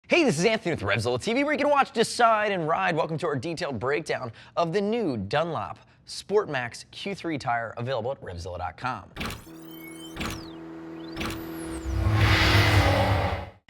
Hey, this is Anthony with RevZilla TV, where you can watch, decide, and ride. Welcome to our detailed breakdown of the new Dunlop Sportmax Q3 tire, available at RevZilla.com.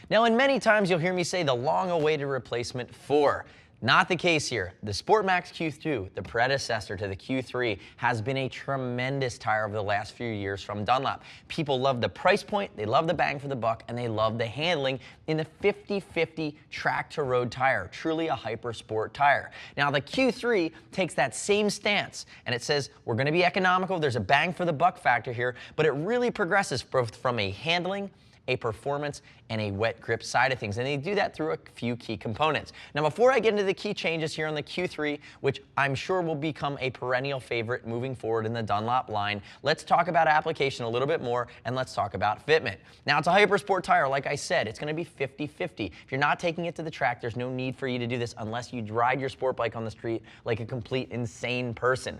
Now, in many times you'll hear me say the long-awaited replacement for. Not the case here. The Sportmax Q2, the predecessor to the Q3, has been a tremendous tire over the last few years from Dunlop. People love the price point, they love the bang for the buck, and they love the handling in the 50/50 track-to-road tire. Truly a hyper sport tire. Now, the Q3 takes that same stance, and it says we're going to be economical, there's a bang for the buck factor here, but it really progresses both from a handling, a performance, and a wet grip side of things. And they do that through a few key components. Now, before I get into the key changes here on the Q3, which I'm sure will become a perennial favorite moving forward in the Dunlop line, let's talk about application a little bit more, and let's talk about fitment. Now, it's a hyper sport tire. Like I said, it's gonna be 50/50. If you're not taking it to the track, there's no need for you to do this unless you ride your sport bike on the street like a complete insane person.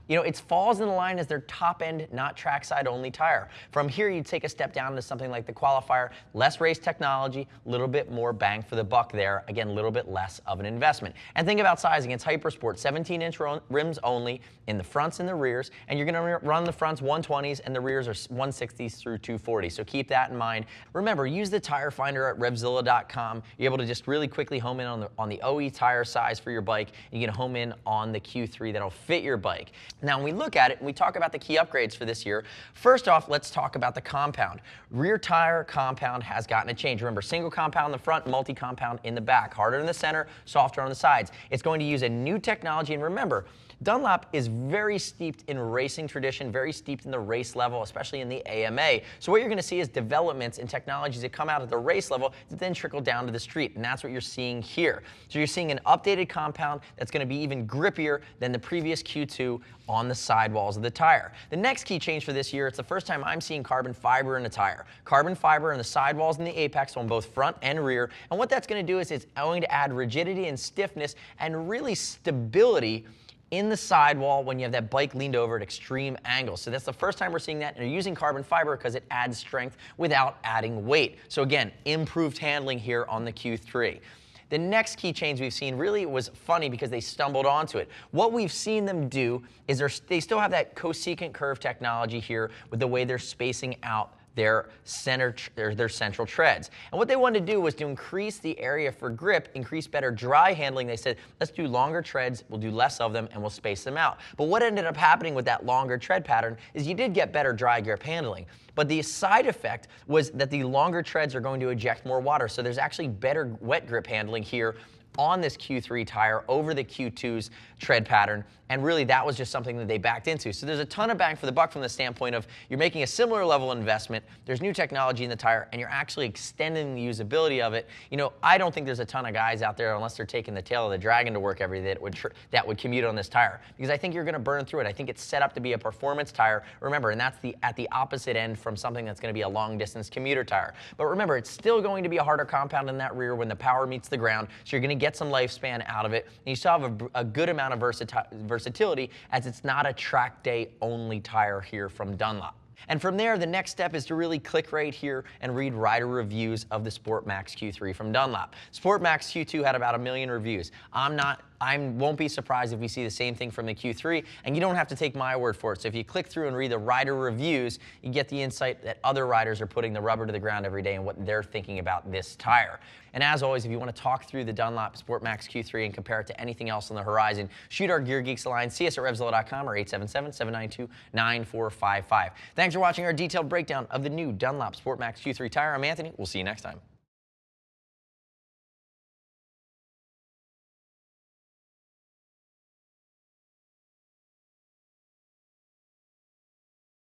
You know, it falls in the line as their top end, not trackside only tire. From here, you take a step down to something like the Qualifier, less race technology, a little bit more bang for the buck there. Again, a little bit less of an investment. And think about sizing. It's Hypersport, 17-inch rims only in the fronts and the rears. And you're gonna run the fronts 120s and the rears are 160s through 240. So keep that in mind. Remember, use the tire finder at RevZilla.com. You're able to just really quickly home in on the OE tire size for your bike. You can home in on the Q3 that'll fit your bike. Now, when we look at it and we talk about the key upgrades for this year, first off, let's talk about the compound. Rear tire compound has gotten a change. Remember, single compound in the front, multi-compound in the back. Harder in the center, softer on the sides. It's going to use a new technology, and remember, Dunlop is very steeped in racing tradition, very steeped in the race level, especially in the AMA. So what you're going to see is developments in technologies that come out at the race level that then trickle down to the street, and that's what you're seeing here. So you're seeing an updated compound that's going to be even grippier than the previous Q2 on the sidewalls of the tire. The next key change for this year, it's the first time I'm seeing carbon fiber in a tire. Carbon fiber in the sidewalls and the apex on both front and rear, and what that's going to do is it's going to add rigidity and stiffness and really stability in the sidewall when you have that bike leaned over at extreme angles. So that's the first time we're seeing that, and they're using carbon fiber because it adds strength without adding weight. So again, improved handling here on the Q3. The next key change we've seen really was funny because they stumbled onto it. What we've seen them do is they still have that cosecant curve technology here with the way they're spacing out their central treads. And what they wanted to do was to increase the area for grip, increase better dry handling. They said, let's do longer treads, we'll do less of them, and we'll space them out. But what ended up happening with that longer tread pattern is you did get better dry grip handling. But the side effect was that the longer treads are going to eject more water. So there's actually better wet grip handling here on this Q3 tire over the Q2's tread pattern, and really that was just something that they backed into. So there's a ton of bang for the buck from the standpoint of you're making a similar level of investment, there's new technology in the tire, and you're actually extending the usability of it. You know, I don't think there's a ton of guys out there, unless they're taking the tail of the dragon to work every day, that would commute on this tire, because I think you're gonna burn through it. I think it's set up to be a performance tire, remember, and that's at the opposite end from something that's gonna be a long distance commuter tire. But remember, it's still going to be a harder compound in that rear when the power meets the ground, so you're gonna get some lifespan out of it, and you still have a good amount of versatility, as it's not a track day only tire here from Dunlop. And from there, the next step is to really click right here and read rider reviews of the Sportmax Q3 from Dunlop. Sportmax Q2 had about 1 million reviews. I won't be surprised if we see the same thing from the Q3, and you don't have to take my word for it. So if you click through and read the rider reviews, you get the insight that other riders are putting the rubber to the ground every day and what they're thinking about this tire. And as always, if you want to talk through the Dunlop Sportmax Q3 and compare it to anything else on the horizon, shoot our Gear Geeks line. See us at RevZilla.com or 877-792-9455. Thanks for watching our detailed breakdown of the new Dunlop Sportmax Q3 tire. I'm Anthony. We'll see you next time.